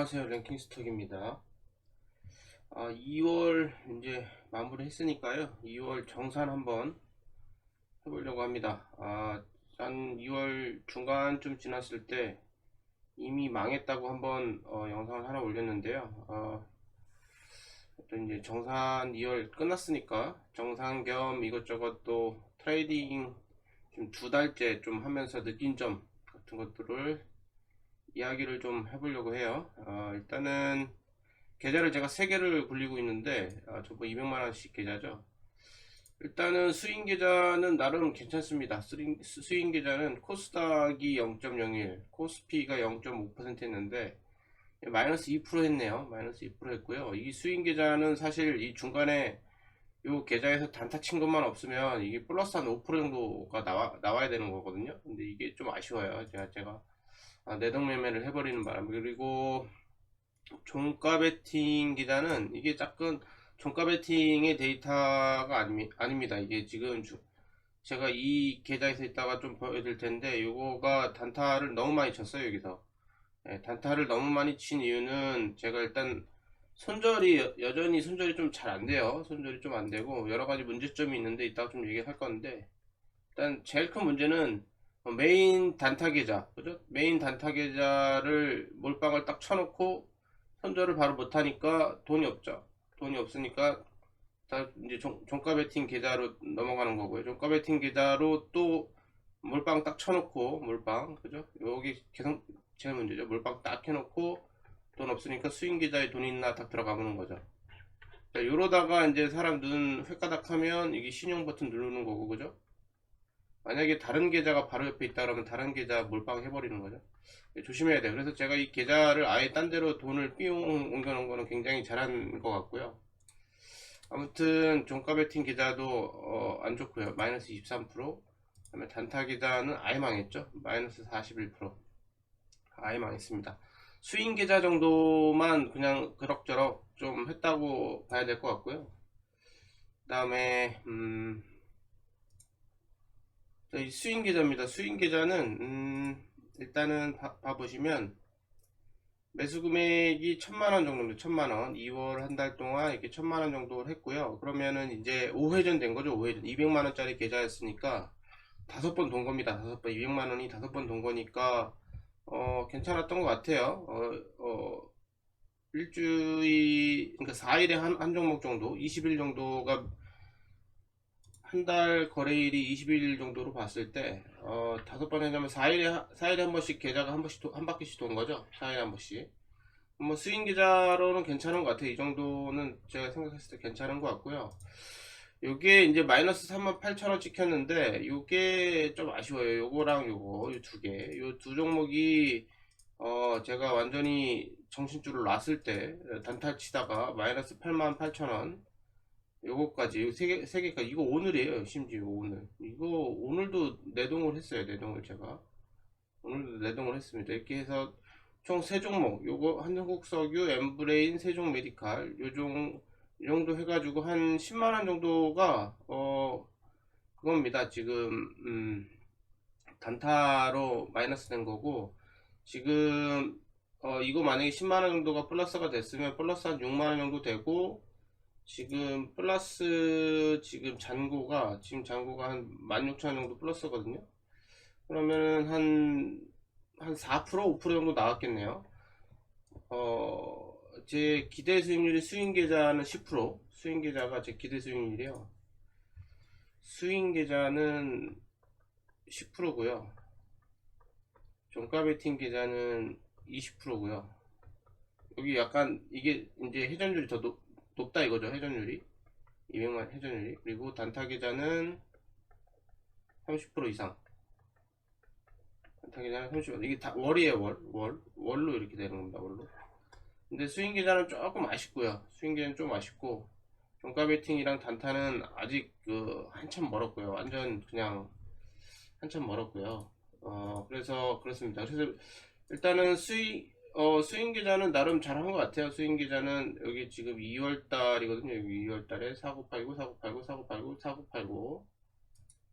안녕하세요. 랭킹스톡입니다. 2월 이제 마무리 했으니까요. 2월 정산 한번 해보려고 합니다. 한 2월 중간쯤 지났을 때 이미 망했다고 한번 영상을 하나 올렸는데요. 또 이제 정산 2월 끝났으니까 정산 겸 이것저것 또 트레이딩 좀 2달째 좀 하면서 느낀 점 같은 것들을 이야기를 좀 해보려고 해요. 일단은 계좌를 제가 3개를 굴리고 있는데 전부 200만원씩 계좌죠. 일단은 수익 계좌는 나름 괜찮습니다. 수익 계좌는 코스닥이 0.01, 코스피가 0.5% 했는데 마이너스 2% 했네요. 마이너스 2% 했고요. 이 수익 계좌는 사실 이 중간에 요 계좌에서 단타 친 것만 없으면 이게 플러스 한 5% 정도가 나와야 되는 거거든요. 근데 이게 좀 아쉬워요. 제가 내동 매매를 해버리는 바람에. 그리고 종가 베팅 기자는 이게 약간 종가 베팅의 데이터가 아닙니다. 이게 지금 제가 이 계좌에서 있다가 좀 보여드릴 텐데 요거가 단타를 너무 많이 쳤어요. 여기서 단타를 너무 많이 친 이유는 제가 일단 손절이 여전히 손절이 좀 잘 안 돼요. 손절이 좀 안 되고 여러 가지 문제점이 있는데 이따가 좀 얘기할 건데, 일단 제일 큰 문제는 메인 단타 계좌, 그죠? 메인 단타 계좌를 몰빵을 딱 쳐놓고 손절을 바로 못하니까 돈이 없죠. 돈이 없으니까 다 이제 종가 베팅 계좌로 넘어가는 거고요. 종가 베팅 계좌로 또 몰빵 딱 쳐놓고, 몰빵, 그죠? 여기 계속 제일 문제죠. 몰빵 딱 해놓고 돈 없으니까 수익 계좌에 돈 있나 딱 들어가보는 거죠. 자, 이러다가 이제 사람 눈 횟가닥 하면 이게 신용 버튼 누르는 거고, 그죠? 만약에 다른 계좌가 바로 옆에 있다 그러면 다른 계좌 몰빵 해버리는 거죠. 조심해야 돼요. 그래서 제가 이 계좌를 아예 딴 데로 돈을 삐용 옮겨 놓은 거는 굉장히 잘한 것 같고요. 아무튼 종가 베팅 계좌도 안 좋고요. 마이너스 23%. 그다음에 단타 계좌는 아예 망했죠. 마이너스 41%. 아예 망했습니다. 수익 계좌 정도만 그냥 그럭저럭 좀 했다고 봐야 될 것 같고요. 그 다음에 이 수익 계좌입니다. 수익 계좌는 일단은 봐보시면 매수 금액이 1000만원 정도입니다. 1000만원. 2월 한 달 동안 이렇게 1000만원 정도 했고요. 그러면은 이제 5회전 된 거죠. 5회전. 200만원짜리 계좌였으니까 5번 돈 겁니다. 5번. 200만원이 5번 돈 거니까, 괜찮았던 것 같아요. 일주일, 그러니까 4일에 한 종목 정도, 20일 정도가, 한 달 거래일이 20일 정도로 봤을 때, 5번 해자면 4일에 한 번씩 계좌가 한 바퀴씩 돈 거죠. 4일에 한 번씩. 뭐 스윙 기자로는 괜찮은 것 같아요. 이 정도는 제가 생각했을 때 괜찮은 것 같고요. 요게 이제 마이너스 38,000원 찍혔는데 요게 좀 아쉬워요. 요거랑 요거, 요 두 개, 요 두 종목이 제가 완전히 정신줄을 놨을 때 단타 치다가 마이너스 88,000원, 요거까지, 요 세 개까지. 이거 오늘이에요. 심지어 오늘. 이거 오늘도 내동을 했어요. 내동을 제가 오늘도 내동을 했습니다. 이렇게 해서 총 3종목, 요거 한국석유, 엠브레인, 세종 메디칼, 이 정도 해가지고 한 10만원 정도가 그겁니다. 지금 단타로 마이너스 된 거고, 지금 이거 만약에 10만원 정도가 플러스가 됐으면 플러스 한 6만원 정도 되고, 지금 플러스, 지금 잔고가 한 16,000원 정도 플러스거든요. 그러면은 한 4%, 5% 정도 나왔겠네요. 제 기대 수익률이 수익 계좌는 10%, 수익 계좌가 제 기대 수익률이요. 수익 계좌는 10%고요. 종가 베팅 계좌는 20%고요. 여기 약간 이게 이제 회전율이 더 높다 이거죠. 회전율이 200만 회전율이. 그리고 단타 계좌는 30% 이상. 단타 계좌는 30%. 이게 다 월이에요. 월로 이렇게 되는 겁니다. 월로. 근데 스윙 계좌는 조금 아쉽고요. 스윙 계좌는 좀 아쉽고, 종가 베팅이랑 단타는 아직 한참 멀었고요. 완전 그냥 한참 멀었고요. 그래서 그렇습니다. 그래서 일단은 스윙 계좌는 나름 잘한 것 같아요. 스윙 계좌는 여기 지금 2월 달이거든요. 여기 2월 달에 4989, 4989, 4989, 4989,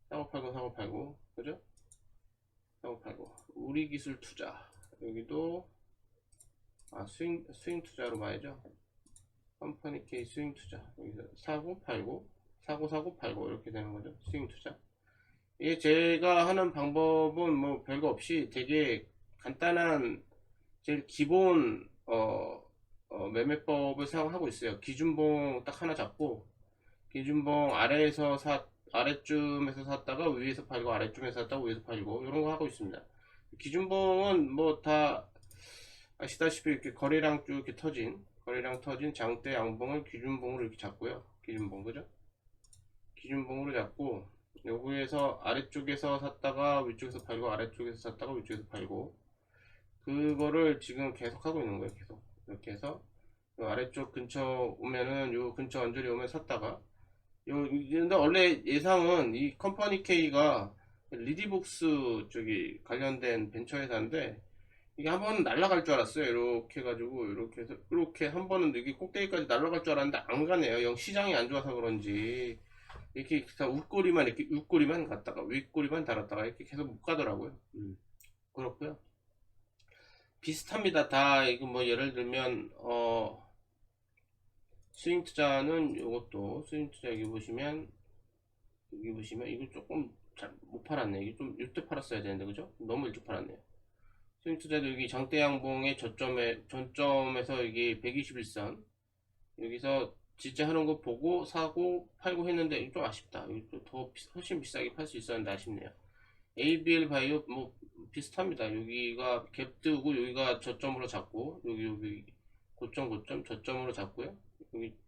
4989, 4989, 그죠? 4989. 우리 기술 투자. 여기도 스윙 투자로 봐야죠. 컴퍼니 K 스윙 투자. 여기서 사고 팔고 사고 팔고 이렇게 되는 거죠. 스윙 투자. 이게 제가 하는 방법은 뭐 별거 없이 되게 간단한 제일 기본 매매법을 사용하고 있어요. 기준봉 딱 하나 잡고 기준봉 아래쯤에서 샀다가 위에서 팔고 아래쯤에서 샀다가 위에서 팔고 이런 거 하고 있습니다. 기준봉은 뭐 다 아시다시피 이렇게 거래량 터진 장대 양봉을 기준봉으로 이렇게 잡고요. 기준봉 그죠? 기준봉으로 잡고 여기에서 아래쪽에서 샀다가 위쪽에서 팔고 아래쪽에서 샀다가 위쪽에서 팔고 그거를 지금 계속 하고 있는 거예요. 계속 이렇게 해서 요 아래쪽 근처 오면은 요 근처 언저리 오면 샀다가 근데 원래 예상은 이 컴퍼니 K가 리디북스 쪽이 관련된 벤처 회사인데 이게 한 번은 날아갈 줄 알았어요. 이렇게 해가지고 이렇게 해서 이렇게 한 번은 여기 꼭대기까지 날아갈 줄 알았는데 안 가네요. 영 시장이 안 좋아서 그런지 이렇게 다 윗꼬리만 갔다가 윗꼬리만 달았다가 이렇게 계속 못 가더라고요. 그렇고요. 비슷합니다. 다 이거 뭐 예를 들면 스윙 투자는 요것도 스윙 투자 여기 보시면 이거 조금 잘 못 팔았네. 이게 좀 이때 팔았어야 되는데 그죠? 너무 일찍 팔았네요. 스윙 투자도 여기 장대 양봉의 전점에서 여기 121선 여기서 진짜 하는 거 보고 사고 팔고 했는데 좀 아쉽다. 이거 더 훨씬 비싸게 팔 수 있었는데 아쉽네요. ABL 바이오 뭐 비슷합니다. 여기가 갭 뜨고 여기가 저점으로 잡고 여기 고점 저점으로 잡고요.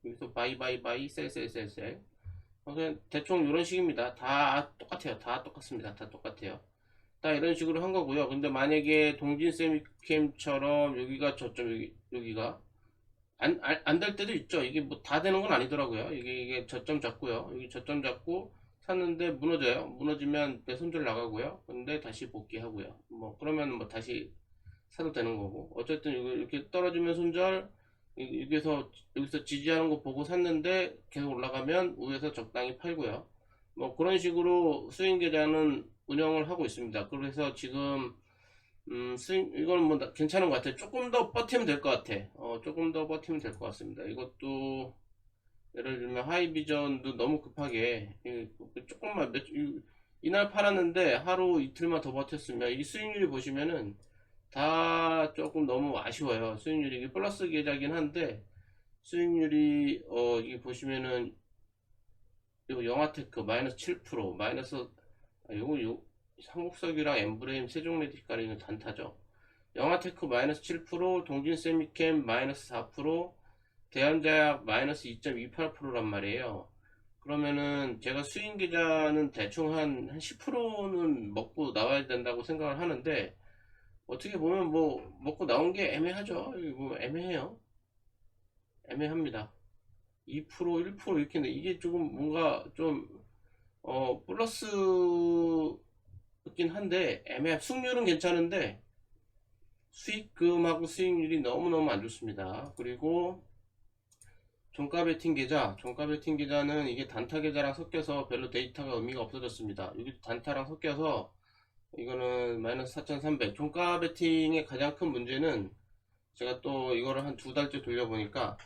여기서 바이 셀. 그냥 대충 이런 식입니다. 다 똑같아요. 다 똑같습니다. 다 똑같아요. 다 이런 식으로 한 거고요. 근데 만약에 동진 세미캠처럼 여기가 저점 여기가 안 될 때도 있죠. 이게 뭐 다 되는 건 아니더라고요. 이게 저점 잡고요. 여기 저점 잡고 샀는데 무너져요. 무너지면 내 손절 나가고요. 근데 다시 복귀하고요. 뭐 그러면 뭐 다시 사도 되는 거고. 어쨌든 이렇게 떨어지면 손절 여기서 지지하는 거 보고 샀는데 계속 올라가면 위에서 적당히 팔고요. 뭐 그런 식으로 스윙 계좌는 운영을 하고 있습니다. 그래서 지금 이거는 뭐 괜찮은 것 같아요. 조금 더 버티면 될 것 같아. 조금 더 버티면 될 것 같습니다. 이것도 예를 들면 하이비전도 너무 급하게 조금만 이날 팔았는데 하루 이틀만 더 버텼으면 이 수익률이 보시면은 다 조금 너무 아쉬워요. 수익률이 이게 플러스 계좌긴 한데 수익률이 이게 보시면은 이거 영화테크 마이너스 7% 요거 한국석유랑 엠브레임 세종메디칼이는 단타죠. 영화테크 마이너스 7%, 동진세미캠 마이너스 4%, 대한제약 마이너스 2.28%란 말이에요. 그러면은 제가 수익 계좌는 대충 한 10%는 먹고 나와야 된다고 생각을 하는데 어떻게 보면 뭐 먹고 나온 게 애매하죠. 이거 뭐 애매해요. 애매합니다. 2% 1% 이렇게 이게 조금 뭔가 좀 플러스긴 한데 수익률은 괜찮은데 수익금하고 수익률이 너무너무 안 좋습니다. 그리고 종가 베팅 계좌는 이게 단타 계좌랑 섞여서 별로 데이터가 의미가 없어졌습니다. 여기 단타랑 섞여서 이거는 마이너스 4,300. 종가 베팅의 가장 큰 문제는 제가 또 이거를 한 두 달째 돌려보니까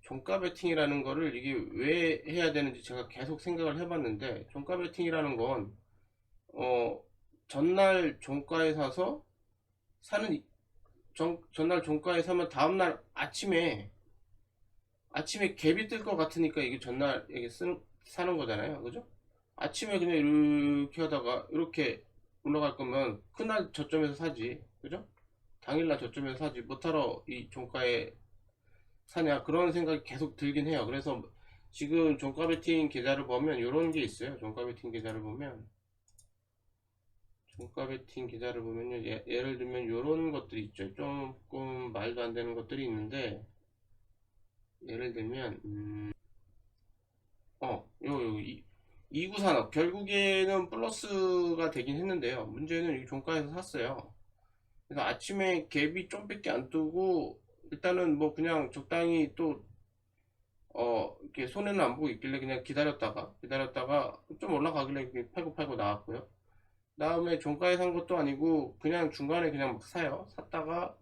종가 베팅이라는 거를 이게 왜 해야 되는지 제가 계속 생각을 해봤는데 종가 베팅이라는 건 전날 종가에 사서 사는 전날 종가에 사면 다음날 아침에 갭이 뜰 것 같으니까 이게 전날 이게 사는 거잖아요. 그죠? 아침에 그냥 이렇게 하다가 이렇게 올라갈 거면 그날 저점에서 사지. 그죠? 당일날 저점에서 사지. 못하러 이 종가에 사냐. 그런 생각이 계속 들긴 해요. 그래서 지금 종가 베팅 계좌를 보면 이런 게 있어요. 종가 베팅 계좌를 보면 예를 들면 이런 것들이 있죠. 조금 말도 안 되는 것들이 있는데 예를 들면 요 2구 산업 결국에는 플러스가 되긴 했는데요. 문제는 이 종가에서 샀어요. 그래서 아침에 갭이 좀밖에 안 뜨고 일단은 뭐 그냥 적당히 또 이렇게 손해는 안 보고 있길래 그냥 기다렸다가 좀 올라가길래 이렇게 팔고 나왔고요. 다음에 종가에 산 것도 아니고 그냥 중간에 그냥 막 사요. 샀다가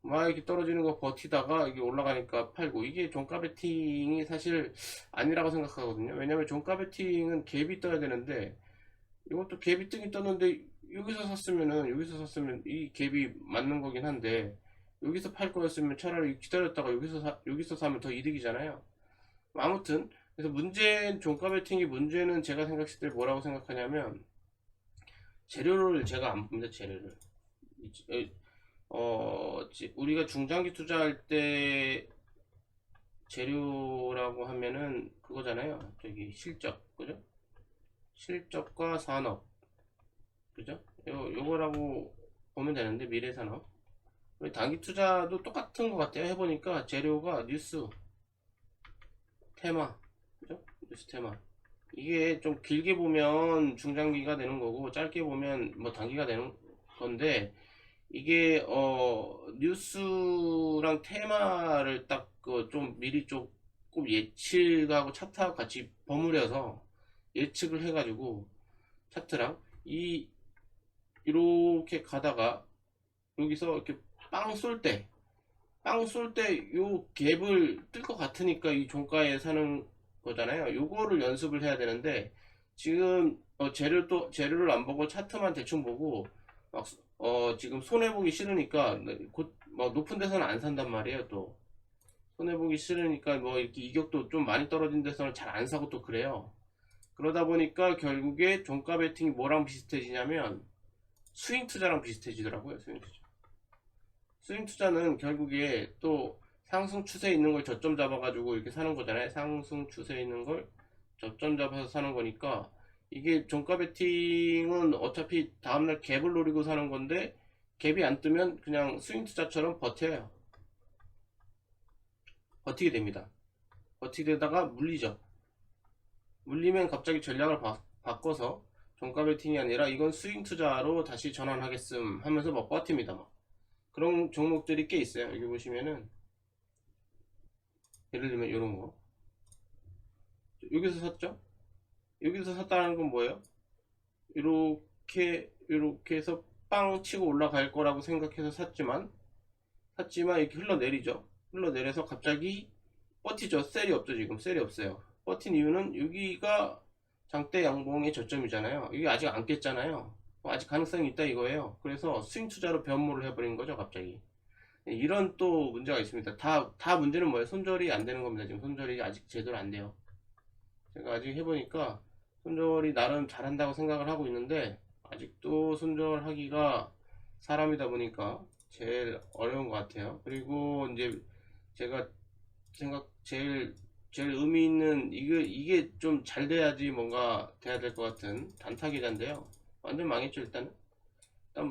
막 이렇게 떨어지는 거 버티다가 이게 올라가니까 팔고, 이게 종가 베팅이 사실 아니라고 생각하거든요. 왜냐면 종가 베팅은 갭이 떠야 되는데, 이것도 갭이 뜨긴 떴는데 여기서 샀으면 이 갭이 맞는 거긴 한데, 여기서 팔 거였으면 차라리 기다렸다가 여기서 사면 더 이득이잖아요. 아무튼 그래서 종가 베팅의 문제는 제가 생각했을 때 뭐라고 생각하냐면, 재료를 제가 안 봅니다. 재료를 우리가 중장기 투자할 때 재료라고 하면은 그거잖아요. 저기 실적, 그죠? 실적과 산업, 그죠? 요거라고 보면 되는데, 미래산업. 우리 단기 투자도 똑같은 것 같아요. 해보니까 재료가 뉴스, 테마, 그죠? 뉴스 테마. 이게 좀 길게 보면 중장기가 되는 거고, 짧게 보면 뭐 단기가 되는 건데, 이게 뉴스랑 테마를 딱 그 좀 미리 조금 예측하고 차트하고 같이 버무려서 예측을 해가지고, 차트랑 이렇게 가다가 여기서 이렇게 빵 쏠 때 요 갭을 뜰 것 같으니까 이 종가에 사는 거잖아요. 요거를 연습을 해야 되는데, 지금 재료를 안 보고 차트만 대충 보고 막 지금 손해 보기 싫으니까 곧 막 높은 데서는 안 산단 말이에요. 또 손해 보기 싫으니까 뭐 이렇게 이격도 좀 많이 떨어진 데서는 잘 안 사고 또 그래요. 그러다 보니까 결국에 종가 베팅이 뭐랑 비슷해지냐면 스윙 투자랑 비슷해지더라고요. 스윙 투자는 결국에 또 상승 추세에 있는 걸 저점 잡아가지고 이렇게 사는 거잖아요. 상승 추세에 있는 걸 저점 잡아서 사는 거니까, 이게 종가 베팅은 어차피 다음날 갭을 노리고 사는 건데, 갭이 안 뜨면 그냥 스윙 투자처럼 버텨요. 버티게 됩니다. 버티게 되다가 물리죠. 물리면 갑자기 전략을 바꿔서 종가 베팅이 아니라 이건 스윙 투자로 다시 전환하겠음 하면서 막 버팁니다. 막. 그런 종목들이 꽤 있어요. 여기 보시면은 예를 들면 이런 거 여기서 샀죠. 여기서 샀다는 건 뭐예요? 이렇게 해서 빵 치고 올라갈 거라고 생각해서 샀지만 이렇게 흘러내리죠. 흘러내려서 갑자기 버티죠. 셀이 없죠. 지금 셀이 없어요. 버틴 이유는 여기가 장대 양봉의 저점이잖아요. 이게 아직 안 깼잖아요. 아직 가능성이 있다 이거예요. 그래서 스윙 투자로 변모를 해버린 거죠. 갑자기. 이런 또 문제가 있습니다. 다 문제는 뭐예요? 손절이 안 되는 겁니다. 지금 손절이 아직 제대로 안 돼요. 제가 아직 해보니까 손절이 나름 잘한다고 생각을 하고 있는데, 아직도 손절하기가 사람이다 보니까 제일 어려운 것 같아요. 그리고 이제 제가 제일 의미 있는, 이게 좀 잘 돼야지 뭔가 돼야 될 것 같은 단타 계좌인데요. 완전 망했죠. 일단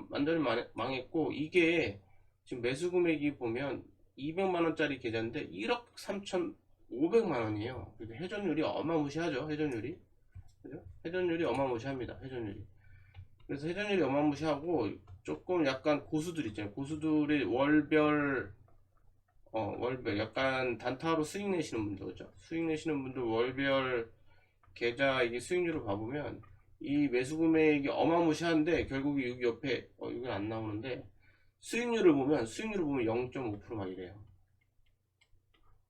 완전히 망했고, 이게 지금 매수 금액이 보면 200만 원짜리 계좌인데 1억 3,500만 원이에요. 회전율이 어마무시하죠. 회전율이. 그죠? 회전율이 어마무시합니다. 회전율이. 그래서 회전율이 어마무시하고, 조금 약간 고수들 있잖아요. 고수들이 월별 약간 단타로 수익 내시는 분들, 그죠? 수익 내시는 분들 월별 계좌 이게 수익률을 봐보면 이 매수 금액이 어마무시한데, 결국 여기 옆에 이건 안 나오는데, 수익률을 보면 0.5%막 이래요.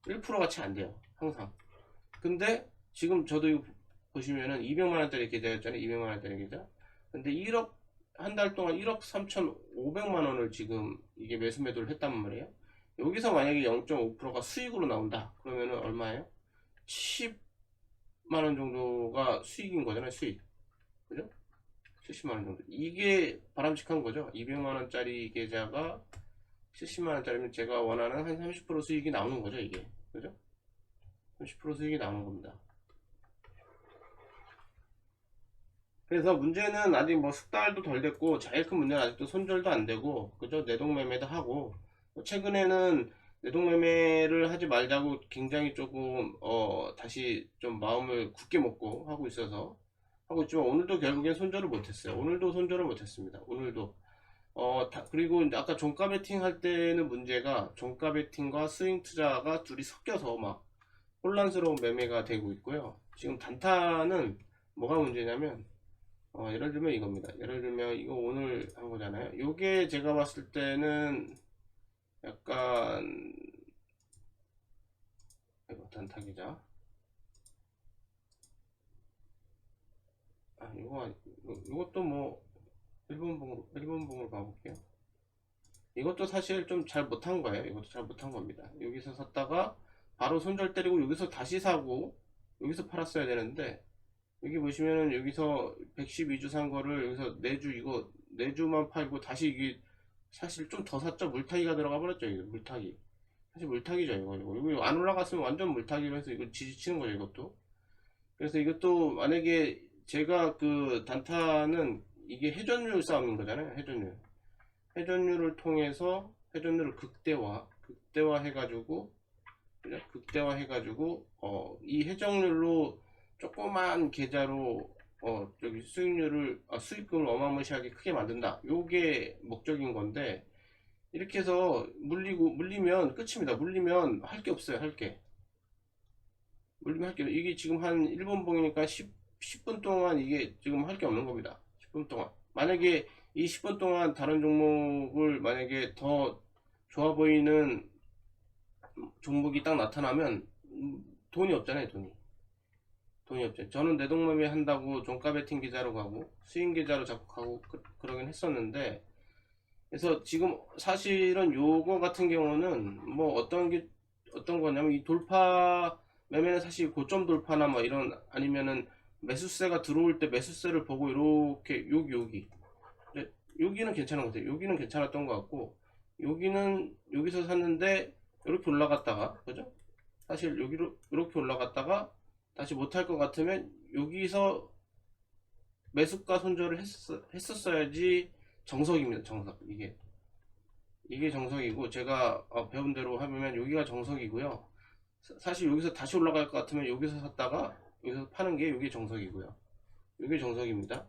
1% 같이 안 돼요. 항상. 근데 지금 저도 이거 보시면은 200만 원짜리 계좌였잖아요. 200만 원짜리 계좌. 근데 한 달 동안 1억 3,500만 원을 지금 이게 매수 매도를 했단 말이에요. 여기서 만약에 0.5%가 수익으로 나온다. 그러면은 얼마예요? 70만 원 정도가 수익인 거잖아요. 수익. 그죠? 70만 원 정도. 이게 바람직한 거죠. 200만 원짜리 계좌가 70만 원짜리면 제가 원하는 한 30% 수익이 나오는 거죠. 이게. 그죠? 30% 수익이 나오는 겁니다. 그래서 문제는 아직 뭐 숙달도 덜 됐고, 제일 큰 문제는 아직도 손절도 안 되고, 그죠? 내동매매도 하고, 최근에는 내동매매를 하지 말자고 굉장히 조금 다시 좀 마음을 굳게 먹고 하고 하고 있지만, 오늘도 결국엔 손절을 못했어요. 오늘도 손절을 못했습니다. 오늘도 그리고 이제 아까 종가 베팅 할 때는 문제가, 종가 베팅과 스윙 투자가 둘이 섞여서 막 혼란스러운 매매가 되고 있고요. 지금 단타는 뭐가 문제냐면, 예를 들면 이겁니다. 예를 들면 이거 오늘 한 거잖아요. 요게 제가 봤을 때는 약간 이거 단타기자. 이것도 뭐 일본봉으로 가볼게요. 이것도 사실 좀 잘 못한 거예요. 이것도 잘 못한 겁니다. 여기서 샀다가 바로 손절 때리고 여기서 다시 사고 여기서 팔았어야 되는데, 여기 보시면은 여기서 112주 산 거를 여기서 4주, 이거 4주만 팔고 다시 이게 사실 좀 더 샀죠. 물타기가 들어가 버렸죠. 이거 물타기. 사실 물타기죠. 이거 여기 안 올라갔으면 완전 물타기로 해서 이거 지지치는 거죠. 이것도. 그래서 이것도 만약에 제가 그 단타는 이게 회전율 싸움인 거잖아요. 회전율을 통해서 회전율을 극대화 해가지고, 그냥 극대화 해가지고 이 회전율로 조그만 계좌로 저기 수익금을 어마무시하게 크게 만든다. 요게 목적인 건데, 이렇게 해서 물리면 끝입니다. 물리면 할 게 없어요. 물리면 할 게, 이게 지금 한 1분 봉이니까 10분 동안 이게 지금 할 게 없는 겁니다. 10분 동안. 만약에 이 10분 동안 다른 종목을, 만약에 더 좋아 보이는 종목이 딱 나타나면 돈이 없잖아요. 돈이 없죠. 저는 내동매매 한다고 종가 베팅 계좌로 가고 스윙 계좌로 자꾸 가고 그러긴 했었는데, 그래서 지금 사실은 요거 같은 경우는 뭐 어떤 거냐면, 이 돌파 매매는 사실 고점 돌파나 뭐 이런, 아니면은 매수세가 들어올 때 매수세를 보고 이렇게 근데 여기는 괜찮은 것 같아요. 여기는 괜찮았던 것 같고, 여기는 여기서 샀는데 이렇게 올라갔다가, 그죠? 사실 여기로 이렇게 올라갔다가 다시 못할 것 같으면 여기서 매수가 손절을 했었어야지 정석입니다. 정석. 이게 정석이고, 제가 배운 대로 하면 여기가 정석이고요. 사실 여기서 다시 올라갈 것 같으면 여기서 샀다가 여기서 파는 게 이게 정석이고요. 이게 정석입니다.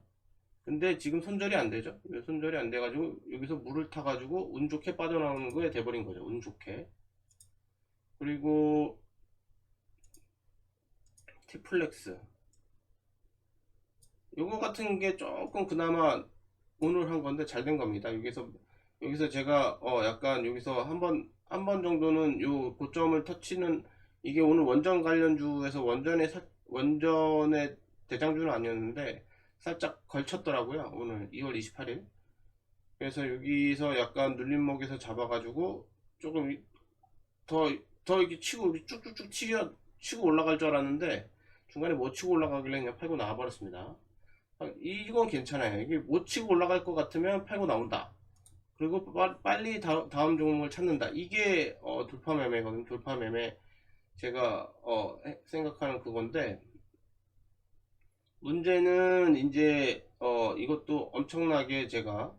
근데 지금 손절이 안 되죠. 손절이 안 돼가지고 여기서 물을 타가지고 운 좋게 빠져나오는 거에 돼버린 거죠. 운 좋게. 그리고 티플렉스, 요거 같은 게 조금 그나마 오늘 한 건데 잘 된 겁니다. 여기서 제가 약간 여기서 한 번 정도는 요 고점을 터치는, 이게 오늘 원전 관련주에서 원전의 대장주는 아니었는데 살짝 걸쳤더라고요. 오늘 2월 28일. 그래서 여기서 약간 눌림목에서 잡아가지고 조금 더 이렇게 치고 쭉쭉쭉 치고 올라갈 줄 알았는데, 중간에 못 치고 올라가길래 그냥 팔고 나와버렸습니다. 이건 괜찮아요. 이게 못 치고 올라갈 것 같으면 팔고 나온다. 그리고 빨리 다음 종목을 찾는다. 이게 돌파 매매거든요. 돌파 매매. 제가 생각하는 그건데, 문제는 이제 이것도 엄청나게 제가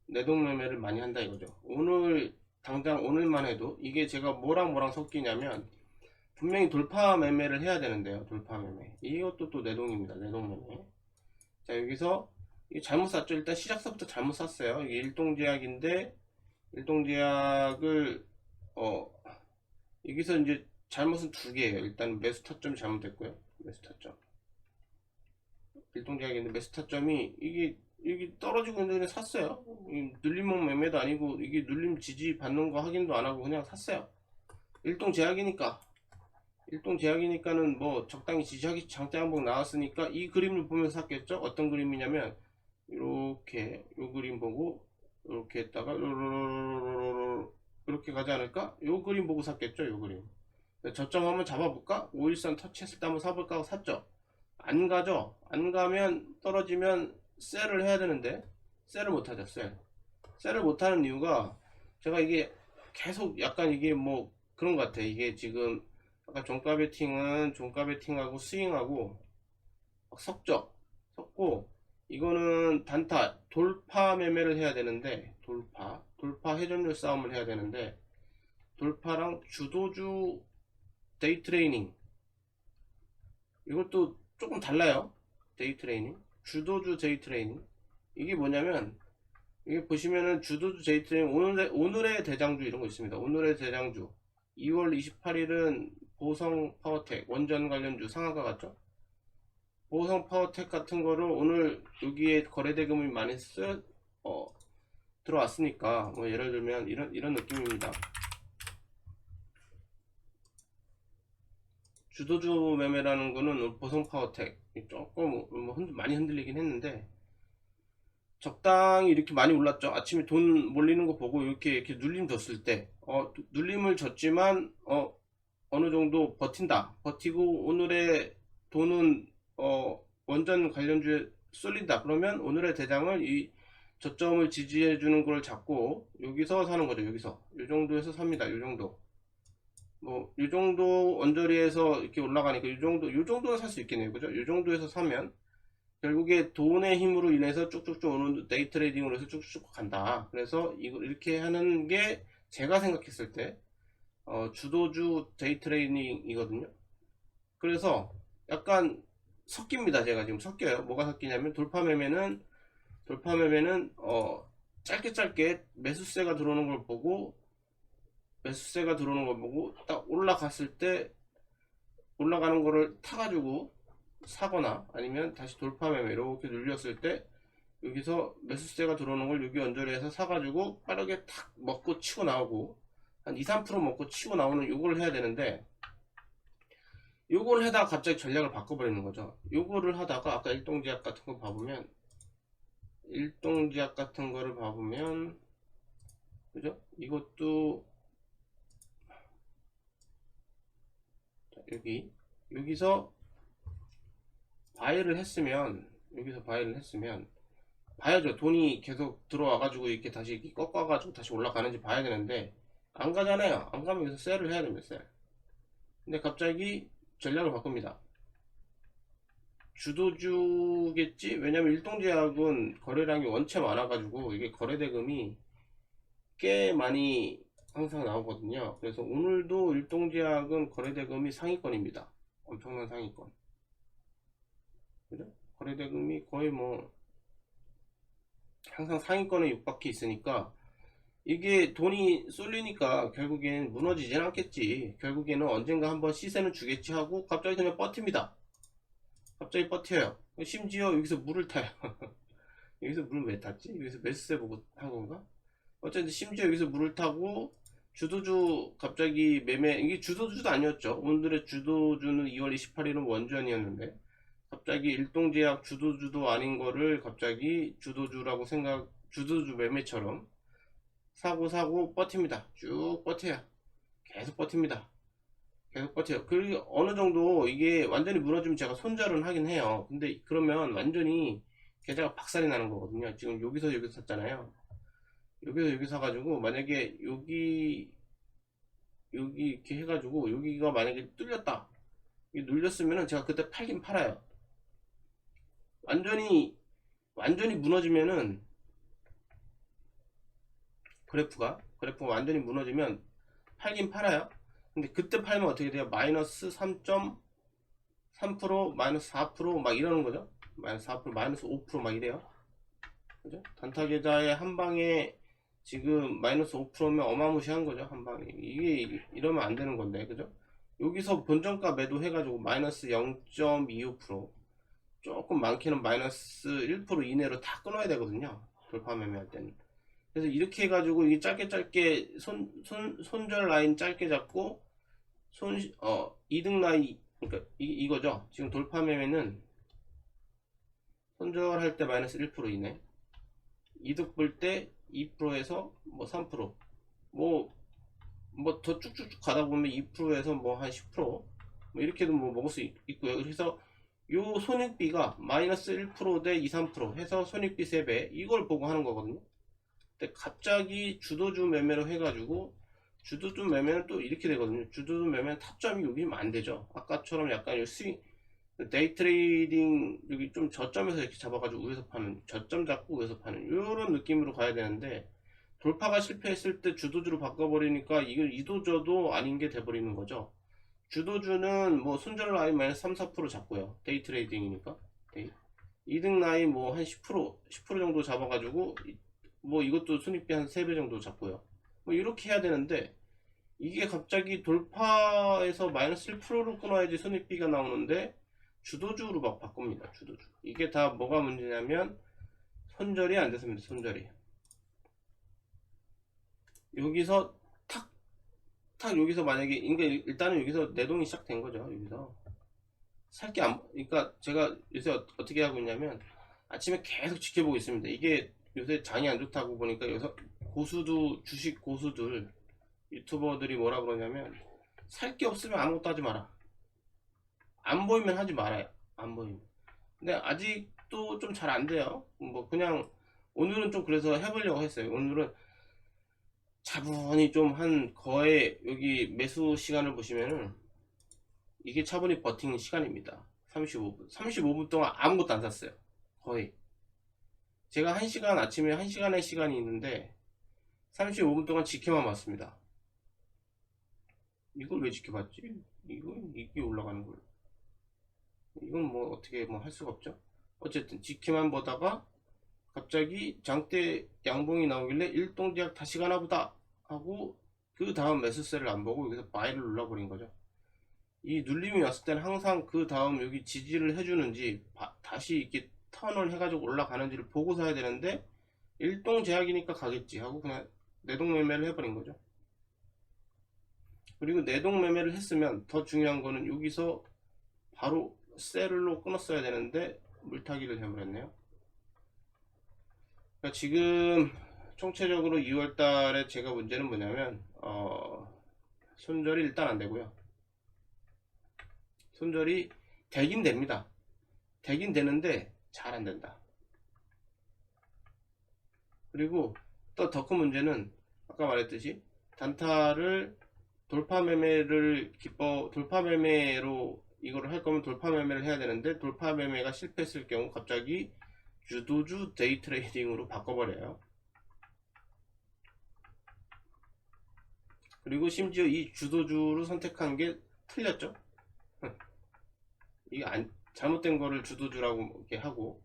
내동매매를 많이 한다 이거죠. 당장 오늘만 해도 이게 제가 뭐랑 섞이냐면, 분명히 돌파 매매를 해야 되는데요. 돌파 매매. 이것도 또 내동입니다. 내동매매. 자, 여기서 이게 잘못 샀죠. 일단 시작서부터 잘못 샀어요. 이게 일동제약인데, 일동제약을 여기서 이제 잘못은 두 개예요. 일단 매수 타점이 잘못됐고요. 매수 타점. 일동제약인데 매수 타점이 이게 떨어지고 있는데 샀어요. 눌림목 매매도 아니고, 이게 눌림 지지 받는 거 확인도 안 하고 그냥 샀어요. 일동제약이니까는 뭐 적당히 지지하기, 장대 한번 나왔으니까 이 그림을 보면서 샀겠죠. 어떤 그림이냐면, 이렇게 요 그림 보고 이렇게 했다가 이렇게 가지 않을까? 요 그림 보고 샀겠죠. 요 그림. 저점 한번 잡아볼까? 513 터치했을 때 한번 사볼까 하고 샀죠. 안 가죠. 안 가면, 떨어지면 셀을 해야 되는데 셀을 못하죠. 셀을 못하는 이유가, 제가 이게 계속 약간 이게 뭐 그런 것 같아. 이게 지금 아까 종가 베팅은 종가 베팅하고 스윙하고 막 섞고, 이거는 단타 돌파 매매를 해야 되는데, 돌파 회전율 싸움을 해야 되는데, 돌파랑 주도주 데이 트레이닝, 이것도 조금 달라요. 데이 트레이닝, 주도주 데이 트레이닝. 이게 뭐냐면, 이게 보시면은 주도주 데이 트레이닝, 오늘의 대장주 이런 거 있습니다. 오늘의 대장주 2월 28일은 보성 파워텍 원전 관련주 상한가 같죠? 보성 파워텍 같은 거를 오늘 여기에 거래대금이 많이 들어왔으니까 뭐 예를 들면 이런 느낌입니다. 주도주 매매라는 거는 보성 파워텍 조금 뭐 많이 흔들리긴 했는데 적당히 이렇게 많이 올랐죠. 아침에 돈 몰리는 거 보고 이렇게 눌림 줬을 때 눌림을 줬지만 어느 정도 버틴다. 버티고 오늘의 돈은 원전 관련주에 쏠린다. 그러면 오늘의 대장을 이 저점을 지지해 주는 걸 잡고 여기서 사는 거죠. 여기서 이 정도에서 삽니다. 이 정도. 뭐 이 정도 언저리에서 이렇게 올라가니까 이 정도는 살 수 있겠네요. 그죠? 이 정도에서 사면 결국에 돈의 힘으로 인해서 쭉쭉쭉 오는 데이 트레이딩으로 해서 쭉쭉 간다. 그래서 이거 이렇게 하는 게 제가 생각했을 때 주도주 데이 트레이딩이거든요. 그래서 약간 섞입니다. 제가 지금 섞여요. 뭐가 섞이냐면 돌파 매매는 짧게 매수세가 들어오는 걸 보고 딱 올라갔을 때 올라가는 거를 타가지고 사거나 아니면 다시 돌파 매매 이렇게 눌렸을 때 여기서 매수세가 들어오는 걸 여기 언저리에서 사가지고 빠르게 탁 먹고 치고 나오고 한 2, 3% 먹고 치고 나오는 요거를 해야 되는데 요걸 하다가 갑자기 전략을 바꿔버리는 거죠. 요거를 하다가 아까 일동제약 같은 거 봐보면 그죠? 이것도 여기서 바이를 했으면 봐야죠. 돈이 계속 들어와가지고 이렇게 다시 이렇게 꺾어가지고 다시 올라가는지 봐야 되는데 안 가잖아요. 안 가면 여기서 셀을 해야 됩니다. 셀. 근데 갑자기 전략을 바꿉니다. 주도주겠지? 왜냐면 일동제약은 거래량이 원체 많아가지고 이게 거래대금이 꽤 많이 항상 나오거든요. 그래서 오늘도 일동제약은 거래대금이 상위권입니다. 엄청난 상위권. 그죠? 거래대금이 거의 뭐 항상 상위권에 육박해 있으니까 이게 돈이 쏠리니까 결국엔 무너지진 않겠지. 결국에는 언젠가 한번 시세는 주겠지 하고 갑자기 그냥 버팁니다. 갑자기 버텨요. 심지어 여기서 물을 타요. 여기서 물을 왜 탔지? 여기서 매수세 보고 한 건가? 어쨌든 심지어 여기서 물을 타고 주도주 갑자기 매매, 이게 주도주도 아니었죠. 오늘의 주도주는 2월 28일은 원전이었는데 갑자기 일동제약 주도주도 아닌 거를 갑자기 주도주 매매처럼 사고 버팁니다. 쭉 버텨요. 계속 버팁니다. 계속 버텨요. 그리고 어느 정도 이게 완전히 무너지면 제가 손절은 하긴 해요. 근데 그러면 완전히 계좌가 박살이 나는 거거든요. 지금 여기서 샀잖아요. 여기서 여기 사가지고 만약에 여기 이렇게 해가지고 여기가 만약에 뚫렸다. 눌렸으면은 제가 그때 팔긴 팔아요. 완전히 무너지면은 그래프가 완전히 무너지면 팔긴 팔아요. 근데 그때 팔면 어떻게 돼요? 마이너스 3.3%, 마이너스 4%막 이러는 거죠. 마이너스 4%, 마이너스 5%막 이래요. 그죠? 단타 계좌에 한 방에 지금 마이너스 5%면 어마무시한 거죠. 한 방에. 이게 이러면 안 되는 건데. 그죠? 여기서 본전가 매도 해가지고 마이너스 0.25%, 조금 많게는 마이너스 1% 이내로 다 끊어야 되거든요. 돌파 매매할 때는. 그래서 이렇게 해가지고 이게 짧게 손절 라인 짧게 잡고 이득 라인, 그러니까 이거죠. 지금 돌파 매매는 손절할 때 마이너스 1% 이내, 이득 볼 때 2%에서 뭐 3%, 뭐 더 쭉쭉 가다 보면 2%에서 뭐 한 10%, 뭐 이렇게도 뭐 먹을 수 있고요. 그래서 요 손익비가 마이너스 1%대 2, 3% 해서 손익비 3배, 이걸 보고 하는 거거든요. 근데 갑자기 주도주 매매로 해가지고 주도주 매매는 또 이렇게 되거든요. 주도주 매매는 타점이 여기면 안 되죠. 아까처럼 약간 데이 트레이딩 여기 좀 저점에서 이렇게 잡아가지고 위에서 파는, 저점 잡고 위에서 파는 이런 느낌으로 가야 되는데 돌파가 실패했을 때 주도주로 바꿔버리니까 이걸 이도저도 아닌 게 돼버리는 거죠. 주도주는 뭐 손절 라인 마이너스 3, 4% 잡고요. 데이 트레이딩이니까. 이득 라인 뭐 한 10% 정도 잡아가지고 뭐 이것도 순익비 한 3배 정도 잡고요. 뭐 이렇게 해야 되는데 이게 갑자기 돌파에서 마이너스 1%로 끊어야지 순익비가 나오는데 주도주로 막 바꿉니다. 주도주. 이게 다 뭐가 문제냐면 손절이 안 됐습니다. 손절이. 여기서 탁 여기서 만약에 그러니까 일단은 여기서 내동이 시작된 거죠. 여기서 살게 안 그러니까 제가 요새 어떻게 하고 있냐면 아침에 계속 지켜보고 있습니다. 이게 요새 장이 안 좋다고 보니까 여기서 고수도 주식 고수들 유튜버들이 뭐라 그러냐면 살 게 없으면 아무것도 하지 마라. 안 보이면 하지 말아요. 안 보이면. 근데 아직도 좀 잘 안 돼요. 뭐 그냥 오늘은 좀 그래서 해보려고 했어요. 오늘은 차분히 좀 한 거의 여기 매수 시간을 보시면은 이게 차분히 버티는 시간입니다. 35분. 35분 동안 아무것도 안 샀어요. 거의. 제가 1시간 아침에 1시간의 시간이 있는데 35분 동안 지켜만 봤습니다. 이걸 왜 지켜봤지? 이게 올라가는 걸. 이건 뭐 어떻게 뭐 할 수가 없죠. 어쨌든 지켜만 보다가 갑자기 장대 양봉이 나오길래 일동제약 다시 가나 보다 하고 그 다음 매수세를 안 보고 여기서 바이를 눌러버린 거죠. 이 눌림이 왔을 때는 항상 그 다음 여기 지지를 해주는지 다시 이렇게 턴을 해가지고 올라가는지를 보고 사야 되는데 일동제약이니까 가겠지 하고 그냥 내동매매를 해버린 거죠. 그리고 내동매매를 했으면 더 중요한 거는 여기서 바로 셀로 끊었어야 되는데 물타기를 해버렸네요. 그러니까 지금 총체적으로 2월달에 제가 문제는 뭐냐면 손절이 일단 안 되고요. 손절이 되긴 됩니다. 되긴 되는데 잘 안 된다. 그리고 또 더 큰 문제는 아까 말했듯이 단타를 돌파 매매로 이거를 할 거면 돌파 매매를 해야 되는데 돌파 매매가 실패했을 경우 갑자기 주도주 데이 트레이딩으로 바꿔버려요. 그리고 심지어 이 주도주를 선택한 게 틀렸죠. 이게 잘못된 거를 주도주라고 이렇게 하고,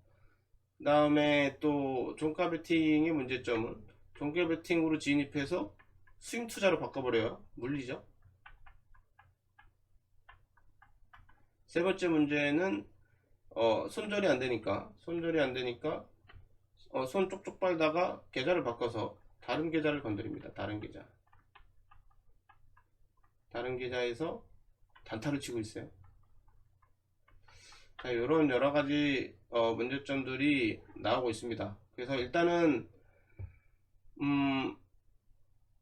그 다음에 또 종가 베팅의 문제점은 종가 베팅으로 진입해서 스윙 투자로 바꿔버려요. 물리죠. 세 번째 문제는 손절이 안 되니까 손 쪽쪽 빨다가 계좌를 바꿔서 다른 계좌를 건드립니다. 다른 계좌에서 단타를 치고 있어요. 자, 이런 여러 가지 문제점들이 나오고 있습니다. 그래서 일단은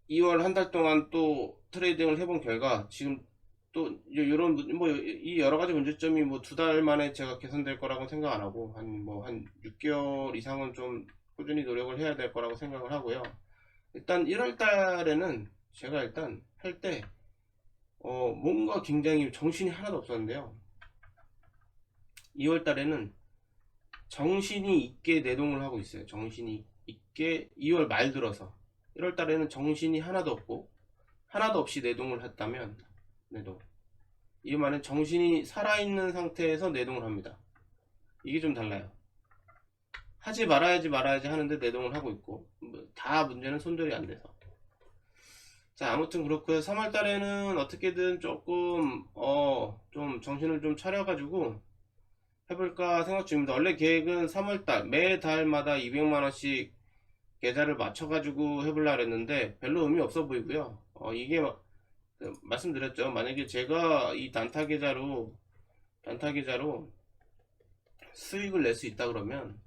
2월 한 달 동안 또 트레이딩을 해본 결과 지금 또 이런 뭐 이 여러 가지 문제점이 뭐 2달 만에 제가 개선될 거라고 생각 안 하고 한 6개월 이상은 좀 꾸준히 노력을 해야 될 거라고 생각을 하고요. 일단 1월 달에는 제가 일단 할 때 뭔가 굉장히 정신이 하나도 없었는데요. 2월 달에는 정신이 있게 내동을 하고 있어요. 정신이 있게 2월 말 들어서 1월 달에는 정신이 하나도 없이 내동을 했다면 이 말은 정신이 살아있는 상태에서 내동을 합니다. 이게 좀 달라요. 하지 말아야지 하는데 내동을 하고 있고 다 문제는 손절이 안 돼서. 자, 아무튼 그렇고요. 3월 달에는 어떻게든 조금 좀 정신을 좀 차려가지고 해볼까 생각 중입니다. 원래 계획은 3월달 매달마다 200만원씩 계좌를 맞춰가지고 해보려고 했는데 별로 의미 없어 보이고요. 이게 말씀드렸죠. 만약에 제가 이 단타 계좌로 수익을 낼 수 있다 그러면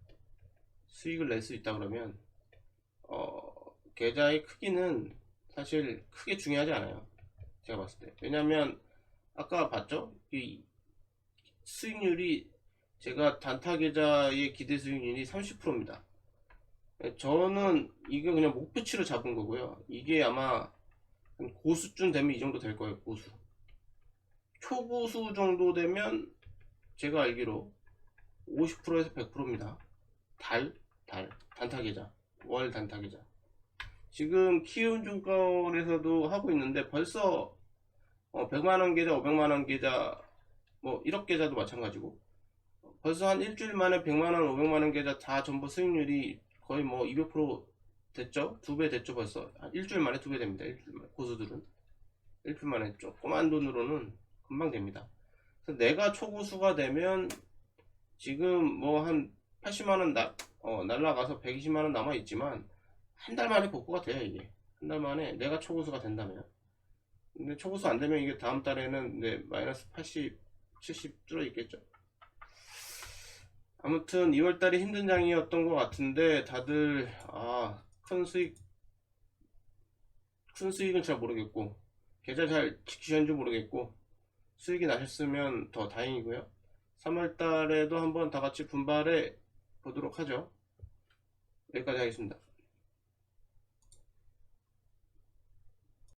계좌의 크기는 사실 크게 중요하지 않아요. 제가 봤을 때. 왜냐면 아까 봤죠? 이 수익률이 제가 단타 계좌의 기대 수익률이 30%입니다. 저는 이게 그냥 목표치로 잡은 거고요. 이게 아마 고수쯤 되면 이 정도 될 거예요. 고수. 초고수 정도 되면 제가 알기로 50%에서 100%입니다. 단타 계좌. 월 단타 계좌. 지금 키움증권에서도 하고 있는데 벌써 100만원 계좌, 500만원 계좌, 뭐 1억 계좌도 마찬가지고 벌써 한 일주일 만에 100만원, 500만원 계좌 다 전부 수익률이 거의 뭐 200% 됐죠? 2배 됐죠 벌써. 일주일 만에 2배 됩니다. 일주일 만에. 고수들은 일주일 만에 조그만 돈으로는 금방 됩니다. 그래서 내가 초고수가 되면 지금 뭐 한 80만원 날라가서 120만원 남아있지만 한 달 만에 복구가 돼요. 이게 한 달 만에 내가 초고수가 된다면. 근데 초고수 안 되면 이게 다음 달에는 네, 마이너스 80, 70 뚫어 있겠죠. 아무튼 2월 달이 힘든 장이었던 것 같은데 다들 큰 수익은 잘 모르겠고 계좌 잘 지키셨는지 모르겠고 수익이 나셨으면 더 다행이고요. 3월 달에도 한번 다 같이 분발해 보도록 하죠. 여기까지 하겠습니다.